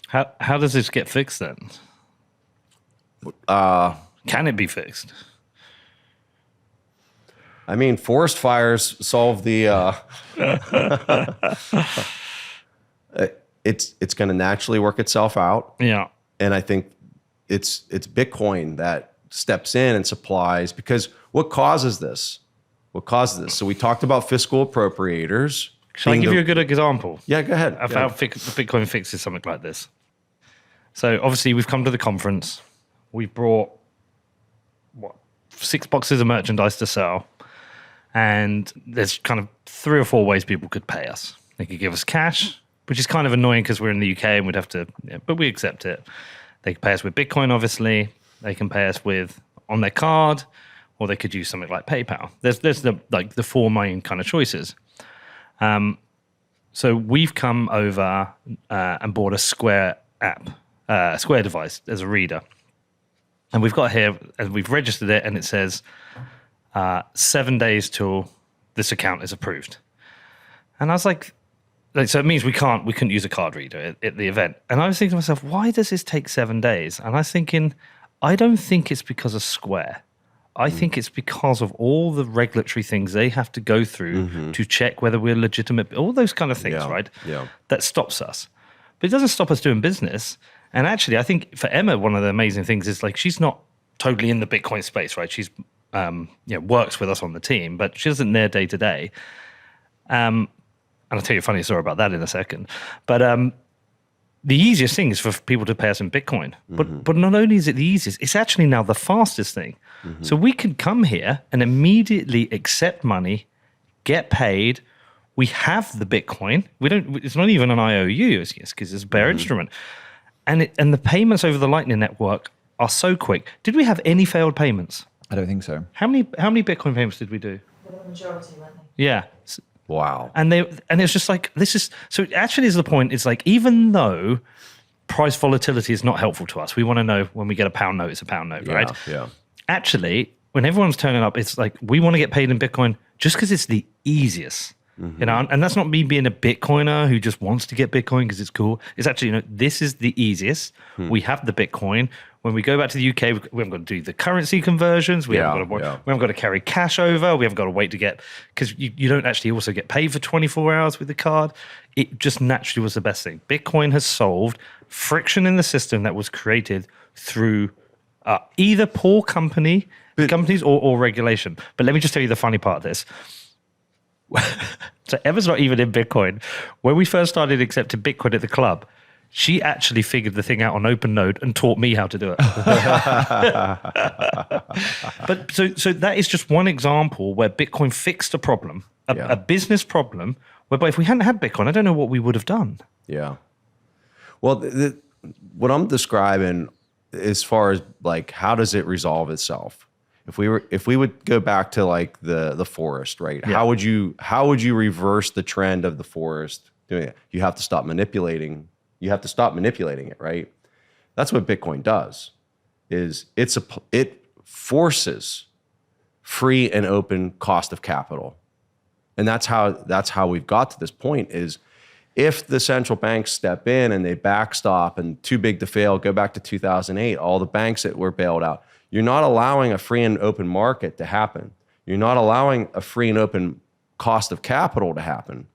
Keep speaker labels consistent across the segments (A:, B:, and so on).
A: How does this get fixed then? Can it be fixed?
B: I mean, forest fires solve the. It's going to naturally work itself out.
A: Yeah.
B: And I think it's Bitcoin that steps in and supplies, because what causes this? So we talked about fiscal appropriators.
A: Shall I give you a good example?
B: Yeah, go ahead.
A: Of how Bitcoin fixes something like this. So obviously we've come to the conference. We've brought 6 boxes of merchandise to sell. And there's kind of 3 or 4 ways people could pay us. They could give us cash, which is kind of annoying because we're in the UK and we'd have to, but we accept it. They could pay us with Bitcoin, obviously. They can pay us with on their card, or they could use something like PayPal. There's the 4 main kind of choices. So we've come over and bought a Square app, Square device as a reader. And we've got here, and we've registered it, and it says 7 days till this account is approved. And I was like, so it means we couldn't use a card reader at the event. And I was thinking to myself, why does this take 7 days? And I was thinking, I don't think it's because of Square. I think it's because of all the regulatory things they have to go through to check whether we're legitimate, all those kind of things, right?
B: Yeah.
A: That stops us. But it doesn't stop us doing business. And actually, I think for Emma, one of the amazing things is like she's not totally in the Bitcoin space, right? She's works with us on the team, but she isn't there day to day. And I'll tell you a funny story about that in a second. But the easiest thing is for people to pay us in Bitcoin. But not only is it the easiest, it's actually now the fastest thing. So we can come here and immediately accept money, get paid. We have the Bitcoin. It's not even an IOU, because it's a bare instrument. And the payments over the Lightning Network are so quick. Did we have any failed payments?
C: I don't think so.
A: How many Bitcoin payments did we do?
D: The majority, weren't they?
A: Yeah.
B: Wow.
A: And it's just like, so it actually is the point. It's like, even though price volatility is not helpful to us, we want to know when we get a pound note, it's a pound note, right?
B: Yeah.
A: Actually, when everyone's turning up, it's like, we want to get paid in Bitcoin just because it's the easiest. And that's not me being a Bitcoiner who just wants to get Bitcoin because it's cool. It's actually, this is the easiest. We have the Bitcoin. When we go back to the UK, we haven't got to do the currency conversions. We haven't got to carry cash over. We haven't got to wait to get, because you don't actually also get paid for 24 hours with the card. It just naturally was the best thing. Bitcoin has solved friction in the system that was created through either poor companies or regulation. But let me just tell you the funny part of this. So Emma's not even in Bitcoin. When we first started accepting Bitcoin at the club, she actually figured the thing out on OpenNode and taught me how to do it. But so that is just one example where Bitcoin fixed a problem, a business problem, whereby if we hadn't had Bitcoin, I don't know what we would have done.
B: Yeah. Well, what I'm describing as far as like, how does it resolve itself? If we would go back to like the forest, right? Yeah. How would you reverse the trend of the forest doing it? You have to stop manipulating. You have to stop manipulating it, right? That's what Bitcoin does. It forces free and open cost of capital, and that's how we've got to this point. Is if the central banks step in and they backstop and too big to fail, go back to 2008, all the banks that were bailed out. You're not allowing a free and open market to happen. You're not allowing a free and open cost of capital to happen.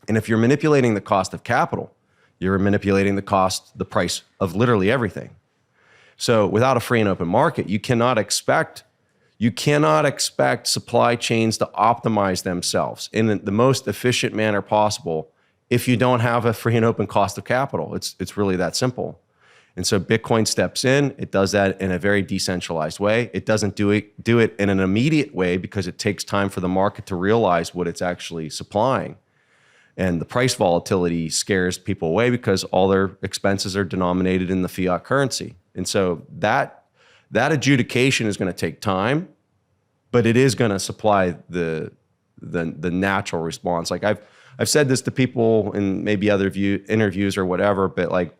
B: And if you're manipulating the cost of capital, you're manipulating the price of literally everything. So without a free and open market, you cannot expect supply chains to optimize themselves in the most efficient manner possible if you don't have a free and open cost of capital. It's really that simple. And so Bitcoin steps in. It does that in a very decentralized way. It doesn't do it in an immediate way because it takes time for the market to realize what it's actually supplying. And the price volatility scares people away because all their expenses are denominated in the fiat currency. And so that adjudication is going to take time, but it is going to supply the natural response. Like I've said this to people in maybe other interviews or whatever, but like,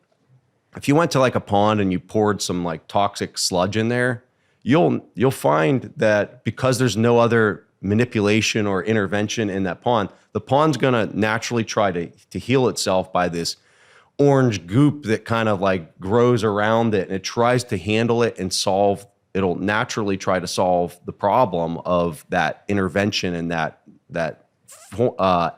B: if you went to like a pond and you poured some like toxic sludge in there, you'll find that because there's no other manipulation or intervention in that pond, the pond's gonna naturally try to heal itself by this orange goop that kind of like grows around it, and it tries to handle it and it'll naturally try to solve the problem of that intervention and that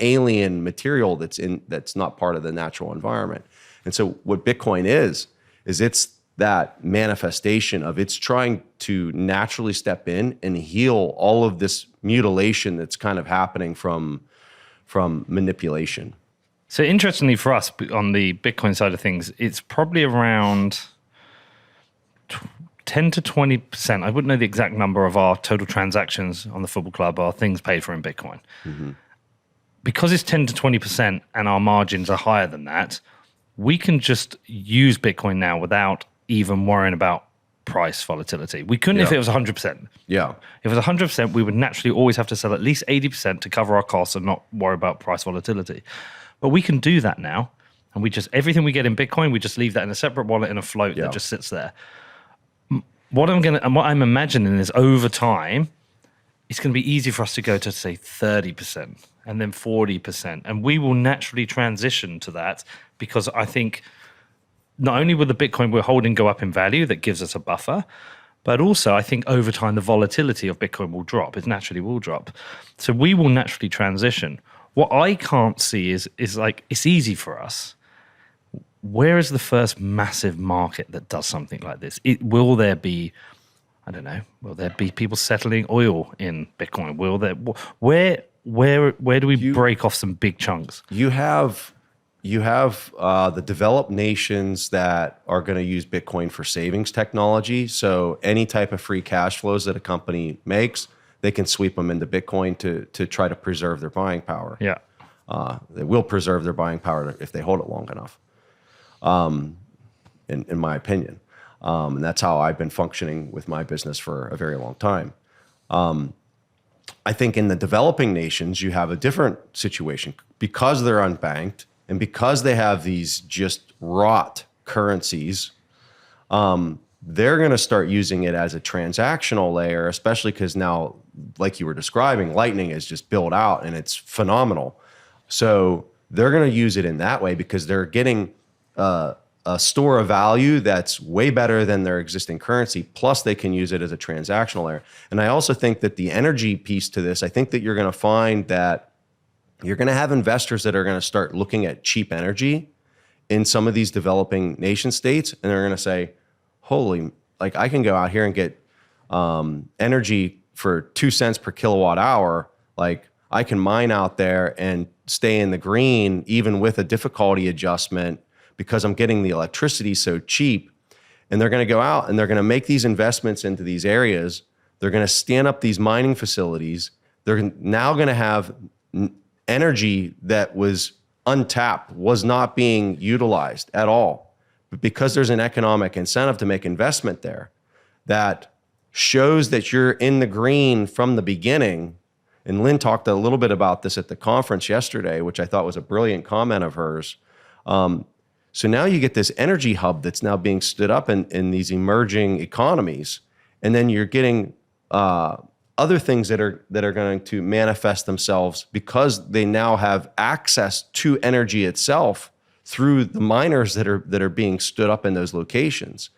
B: alien material that's not part of the natural environment. And so what Bitcoin is it's that manifestation of it's trying to naturally step in and heal all of this mutilation that's kind of happening from manipulation.
A: So interestingly for us on the Bitcoin side of things, it's probably around 10 to 20%. I wouldn't know the exact number of our total transactions on the football club are things paid for in Bitcoin. Mm-hmm. Because it's 10 to 20% and our margins are higher than that, we can just use Bitcoin now without even worrying about price volatility. We couldn't if it was 100%.
B: Yeah.
A: If it was 100%, we would naturally always have to sell at least 80% to cover our costs and not worry about price volatility. But we can do that now. And everything we get in Bitcoin, we just leave that in a separate wallet in a float that just sits there. What I'm imagining is over time, it's going to be easy for us to go to say 30% and then 40%. And we will naturally transition to that because I think not only will the Bitcoin we're holding go up in value, that gives us a buffer, but also I think over time the volatility of Bitcoin will drop. It naturally will drop. So we will naturally transition. What I can't see is like, it's easy for us. Where is the first massive market that does something like this? Will there be, I don't know, will there be people settling oil in Bitcoin? Where do we break off some big chunks?
B: You have the developed nations that are going to use Bitcoin for savings technology. So any type of free cash flows that a company makes, they can sweep them into Bitcoin to try to preserve their buying power.
A: Yeah.
B: They will preserve their buying power if they hold it long enough, in my opinion. And that's how I've been functioning with my business for a very long time. I think in the developing nations, you have a different situation because they're unbanked and because they have these just rot currencies. They're going to start using it as a transactional layer, especially because now, like you were describing, Lightning is just built out and it's phenomenal. So they're going to use it in that way because they're getting a store of value that's way better than their existing currency. Plus, they can use it as a transactional layer. And I also think that the energy piece to this, I think that you're going to find that you're going to have investors that are going to start looking at cheap energy in some of these developing nation states, and they're going to say, holy, like I can go out here and get energy for 2 cents per kilowatt hour. Like I can mine out there and stay in the green even with a difficulty adjustment because I'm getting the electricity so cheap. And they're going to go out and they're going to make these investments into these areas. They're going to stand up these mining facilities. They're now going to have energy that was untapped, was not being utilized at all. But because there's an economic incentive to make investment there that shows that you're in the green from the beginning. And Lynn talked a little bit about this at the conference yesterday, which I thought was a brilliant comment of hers. So now you get this energy hub that's now being stood up in these emerging economies. And then you're getting other things that are going to manifest themselves because they now have access to energy itself through the miners that are being stood up in those locations.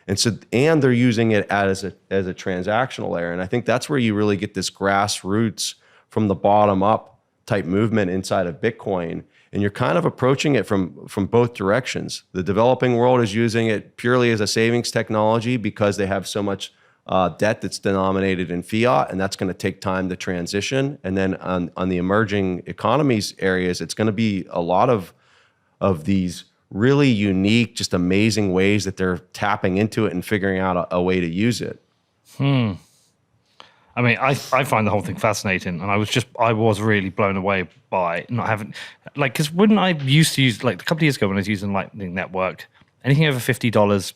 B: And they're using it as a transactional layer. And I think that's where you really get this grassroots from the bottom up type movement inside of Bitcoin. And you're kind of approaching it from both directions. The developing world is using it purely as a savings technology because they have so much debt that's denominated in fiat, and that's going to take time to transition. And then on the emerging economies areas, it's going to be a lot of these really unique, just amazing ways that they're tapping into it and figuring out a way to use it.
A: I mean, I find the whole thing fascinating, and I was really blown away by not having, like, because when I used to use, like a couple of years ago when I was using Lightning Network, anything over $50,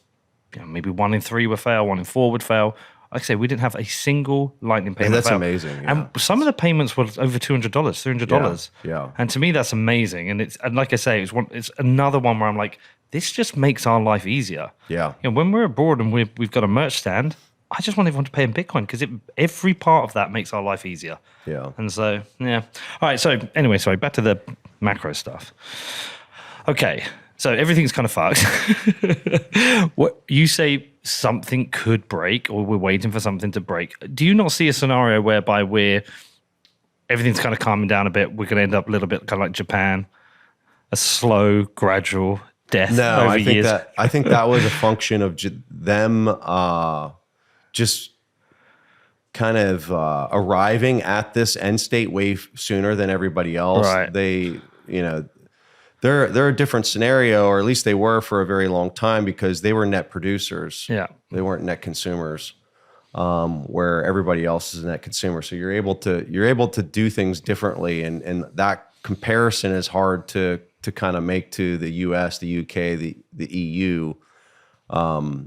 A: maybe 1 in 3 would fail, 1 in 4 would fail. Like I say, we didn't have a single Lightning payment.
B: That's
A: fail.
B: Amazing. Yeah.
A: And some of the payments were over $200, $300.
B: Yeah.
A: And to me, that's amazing. And like I say, it's another one where I'm like, this just makes our life easier.
B: Yeah.
A: When we're abroad and we've got a merch stand, I just want everyone to pay in Bitcoin because every part of that makes our life easier.
B: Yeah.
A: And so, yeah. All right. So anyway, sorry, back to the macro stuff. Okay. So everything's kind of fucked. What you say, something could break, or we're waiting for something to break. Do you not see a scenario whereby everything's kind of calming down a bit? We're going to end up a little bit kind of like Japan, a slow, gradual death
B: No,
A: over years.
B: I think that was a function of them just kind of arriving at this end state way sooner than everybody else.
A: Right.
B: They, they're a different scenario, or at least they were for a very long time, because they were net producers.
A: Yeah.
B: They weren't net consumers, where everybody else is a net consumer. So you're able to do things differently, and that comparison is hard to kind of make to the US, the UK, the EU. But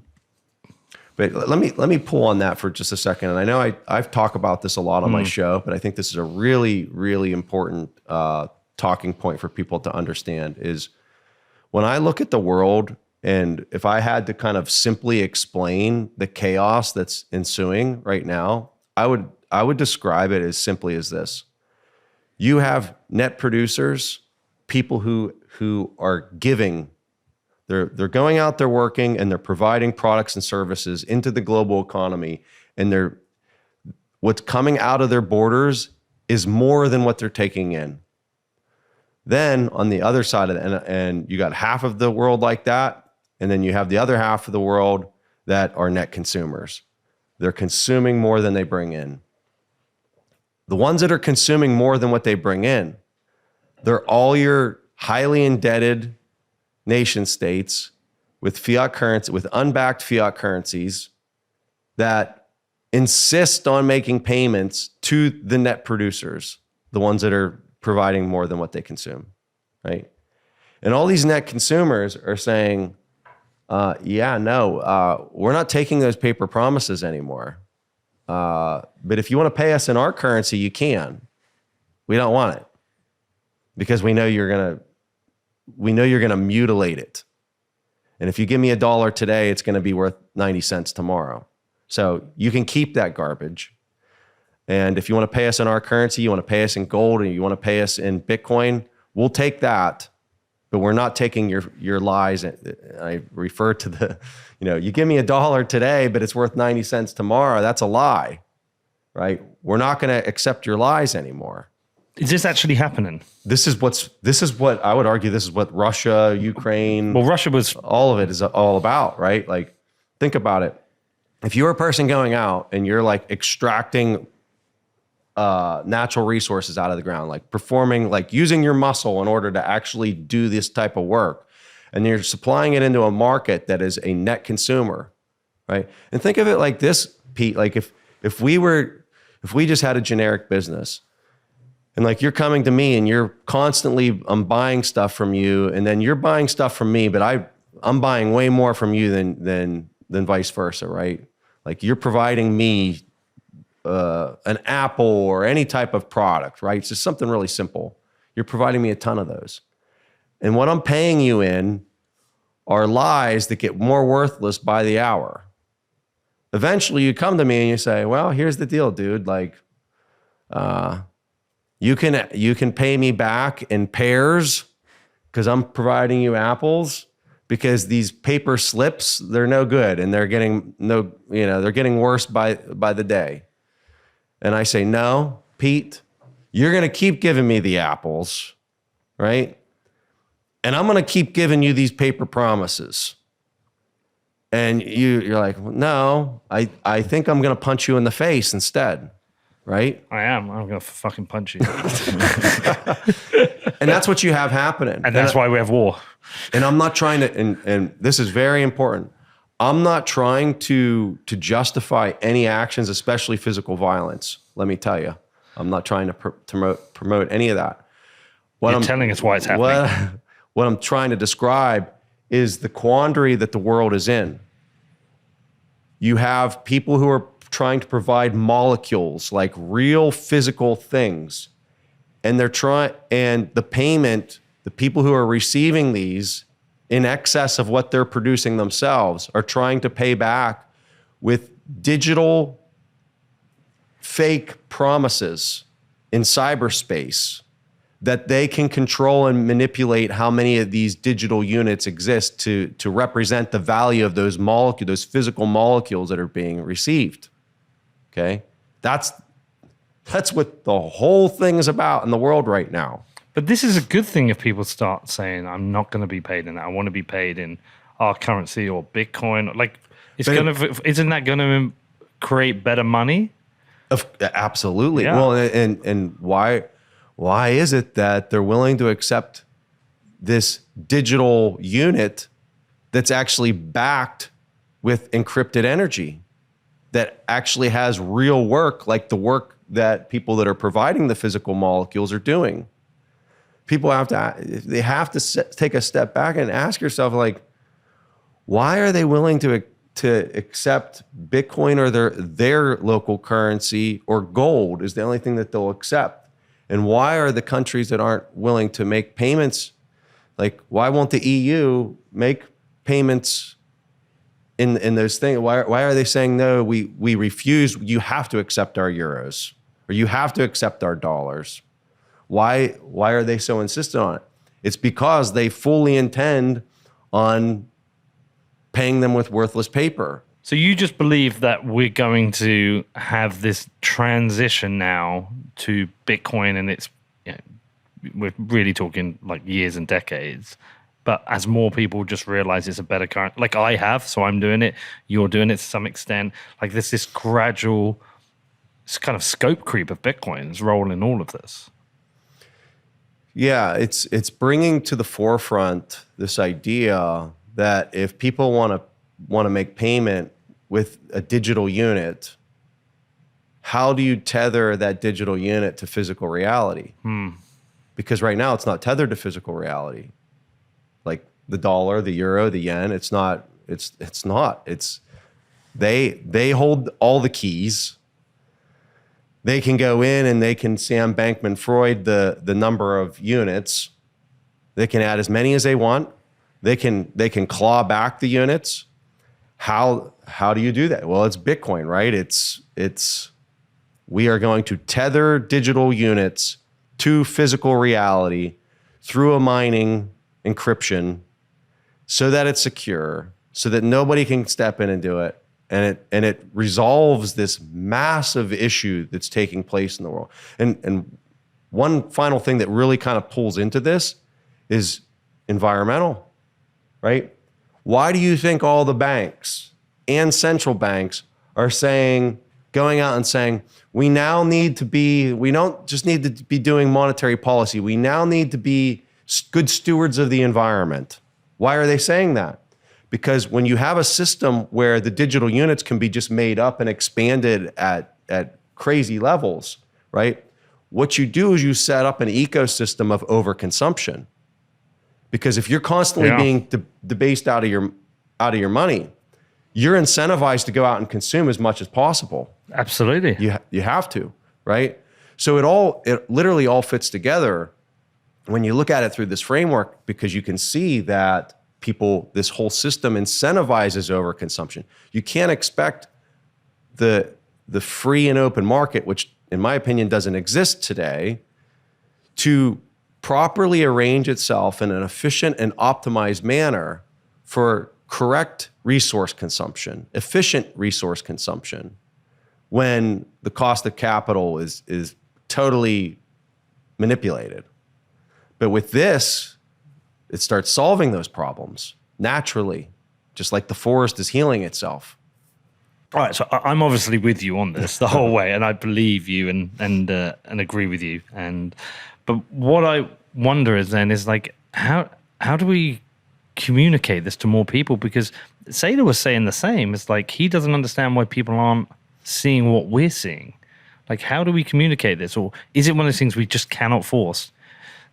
B: let me pull on that for just a second. And I know I've talked about this a lot on my show, but I think this is a really, really important talking point for people to understand is when I look at the world, and if I had to kind of simply explain the chaos that's ensuing right now, I would describe it as simply as this. You have net producers, people who are giving. They're going out, they're working, and they're providing products and services into the global economy, and what's coming out of their borders is more than what they're taking in. Then on the other side of it, and you got half of the world like that, and then you have the other half of the world that are net consumers. They're consuming more than they bring in. The ones that are consuming more than what they bring in, they're all your highly indebted nation states with fiat currency, with unbacked fiat currencies that insist on making payments to the net producers, the ones that are providing more than what they consume, right? And all these net consumers are saying, we're not taking those paper promises anymore. But if you want to pay us in our currency, you can. We don't want it because we know you're going to mutilate it. And if you give me $1 today, it's going to be worth 90 cents tomorrow. So you can keep that garbage. And if you want to pay us in our currency, you want to pay us in gold, and you want to pay us in Bitcoin, we'll take that. But we're not taking your lies. I refer to you give me $1 today, but it's worth 90 cents tomorrow. That's a lie, right? We're not going to accept your lies anymore.
A: Is this actually happening?
B: This is what I would argue. This is what Russia, Ukraine.
A: Well, Russia was
B: all of it is all about, right? Like, think about it. If you're a person going out and you're like extracting natural resources out of the ground, like performing, like using your muscle in order to actually do this type of work, and you're supplying it into a market that is a net consumer, right? And think of it like this, Pete. Like if we just had a generic business. And like you're coming to me and you're constantly, I'm buying stuff from you, and then you're buying stuff from me, but I'm buying way more from you than vice versa, right? Like you're providing me an apple or any type of product, right? It's just something really simple. You're providing me a ton of those. And what I'm paying you in are lies that get more worthless by the hour. Eventually you come to me and you say, well, here's the deal, dude. Like, you can pay me back in pairs because I'm providing you apples, because these paper slips, they're no good, and they're getting worse by the day. And I say, no, Pete, you're going to keep giving me the apples, right? And I'm going to keep giving you these paper promises. And you're like, no, I think I'm going to punch you in the face instead. Right?
A: I am. I'm going to fucking punch you.
B: And that's what you have happening.
A: And that's why we have war.
B: And I'm not trying to, and this is very important. I'm not trying to justify any actions, especially physical violence. Let me tell you, I'm not trying to promote any of that.
A: You're telling us why it's happening.
B: What I'm trying to describe is the quandary that the world is in. You have people who are trying to provide molecules, like real physical things. And the payment, the people who are receiving these in excess of what they're producing themselves are trying to pay back with digital fake promises in cyberspace that they can control and manipulate how many of these digital units exist to represent the value of those molecules, those physical molecules that are being received. Okay? That's what the whole thing is about in the world right now.
A: But this is a good thing if people start saying, I'm not going to be paid in that. I want to be paid in our currency or Bitcoin. Like, isn't that going to create better money?
B: Absolutely.
A: Yeah.
B: Well, and why is it that they're willing to accept this digital unit that's actually backed with encrypted energy, that actually has real work, like the work that people that are providing the physical molecules are doing? People have to take a step back and ask yourself, like, why are they willing to accept Bitcoin or their local currency, or gold is the only thing that they'll accept? And why are the countries that aren't willing to make payments, like, why won't the EU make payments in those things? Why are they saying, no, we refuse, you have to accept our euros, or you have to accept our dollars? Why are they so insistent on it? It's because they fully intend on paying them with worthless paper.
A: So you just believe that we're going to have this transition now to Bitcoin, and it's, we're really talking like years and decades. But as more people just realize it's a better currency, like I have, so I'm doing it, you're doing it to some extent. Like there's this gradual kind of scope creep of Bitcoin's role in all of this.
B: Yeah, it's bringing to the forefront this idea that if people want to make payment with a digital unit, how do you tether that digital unit to physical reality? Because right now it's not tethered to physical reality. Like the dollar, the euro, the yen, it's not. They hold all the keys. They can go in and they can Sam Bankman-Fried the number of units. They can add as many as they want. They can claw back the units. How do you do that? Well, it's Bitcoin, right? We are going to tether digital units to physical reality through a mining encryption so that it's secure, so that nobody can step in and do it. And it resolves this massive issue that's taking place in the world. And one final thing that really kind of pulls into this is environmental, right? Why do you think all the banks and central banks are going out and saying, we don't just need to be doing monetary policy. We now need to be good stewards of the environment. Why are they saying that? Because when you have a system where the digital units can be just made up and expanded at crazy levels, right? What you do is you set up an ecosystem of overconsumption. Because if you're constantly being debased out of your money, you're incentivized to go out and consume as much as possible.
A: Absolutely.
B: You have to, right? So it literally all fits together when you look at it through this framework, because you can see that this whole system incentivizes overconsumption. You can't expect the free and open market, which in my opinion doesn't exist today, to properly arrange itself in an efficient and optimized manner for correct resource consumption, efficient resource consumption, when the cost of capital is totally manipulated. But with this, it starts solving those problems naturally, just like the forest is healing itself.
A: All right, so I'm obviously with you on this the whole way, and I believe you and agree with you. But what I wonder is like, how do we communicate this to more people? Because Saylor was saying the same. It's like he doesn't understand why people aren't seeing what we're seeing. Like, how do we communicate this? Or is it one of those things we just cannot force?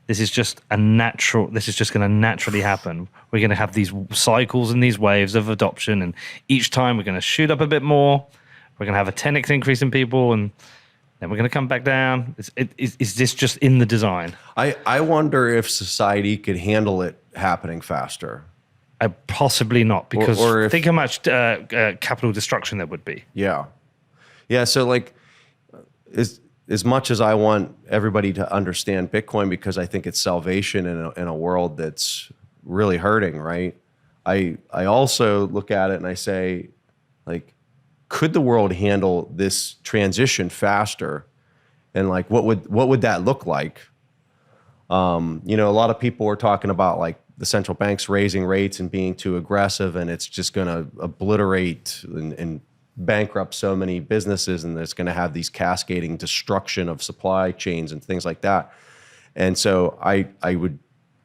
A: This is just going to naturally happen. We're going to have these cycles and these waves of adoption, and each time we're going to shoot up a bit more. We're going to have a 10x increase in people, and then we're going to come back down. Is this just in the design?
B: I wonder if society could handle it happening faster.
A: Possibly not, because
B: or
A: think how much capital destruction there would be.
B: Yeah. So like, is as much as I want everybody to understand Bitcoin because I think it's salvation in a world that's really hurting, right? I also look at it and I say, like, could the world handle this transition faster? And like, what would that look like? You know, a lot of people were talking about like the central banks raising rates and being too aggressive, and it's just going to obliterate and bankrupt so many businesses, and it's going to have these cascading destruction of supply chains and things like that. And so I would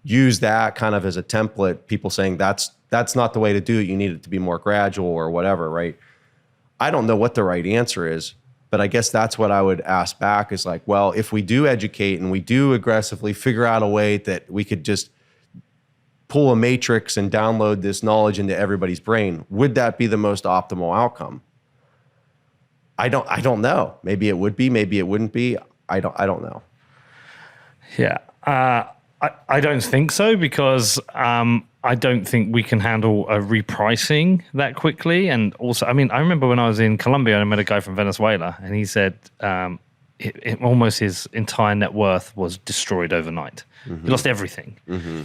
B: use that kind of as a template. People saying that's not the way to do it. You need it to be more gradual or whatever, right? I don't know what the right answer is, but I guess that's what I would ask back is like, well, if we do educate and we do aggressively figure out a way that we could just pull a matrix and download this knowledge into everybody's brain, would that be the most optimal outcome? I don't know. Maybe it would be, maybe it wouldn't be. I don't know.
A: Yeah. I don't think so because I don't think we can handle a repricing that quickly. And also, I mean, I remember when I was in Colombia and I met a guy from Venezuela and he said almost his entire net worth was destroyed overnight. Mm-hmm. He lost everything. Mm-hmm.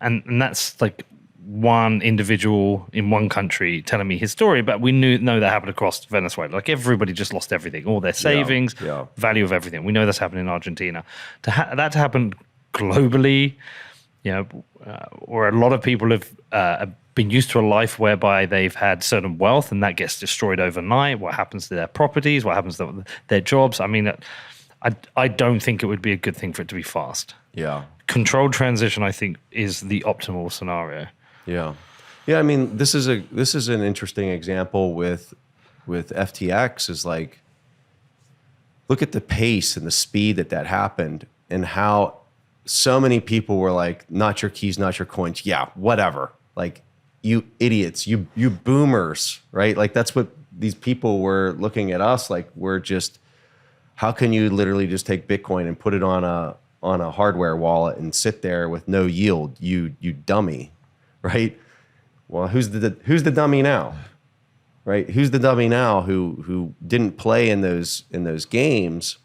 A: And that's like one individual in one country telling me his story, but we know that happened across Venezuela. Like everybody just lost everything, all their savings, value of everything. We know that's happened in Argentina. That to happen globally, you know, where a lot of people have been used to a life whereby they've had certain wealth and that gets destroyed overnight. What happens to their properties? What happens to their jobs? I mean, I don't think it would be a good thing for it to be fast.
B: Yeah.
A: Controlled transition, I think, is the optimal scenario.
B: Yeah. I mean, this is an interesting example with FTX is like, look at the pace and the speed that happened and how so many people were like, not your keys, not your coins. Yeah, whatever. Like, you idiots, you boomers, right? Like that's what these people were looking at us like. We're just, how can you literally just take Bitcoin and put it on a hardware wallet and sit there with no yield? You dummy. Right? Well, who's the dummy now? Right? Who's the dummy now who didn't play in those games?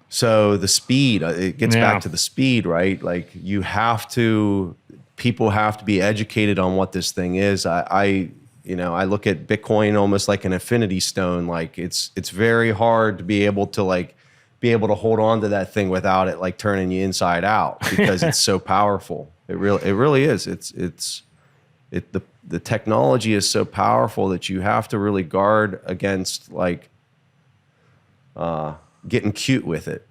B: So the speed, it gets back to the speed, right? Like people have to be educated on what this thing is. I look at Bitcoin almost like an infinity stone. Like it's very hard to be able to hold on to that thing without it like turning you inside out because it's so powerful. It really is. The technology is so powerful that you have to really guard against like getting cute with it.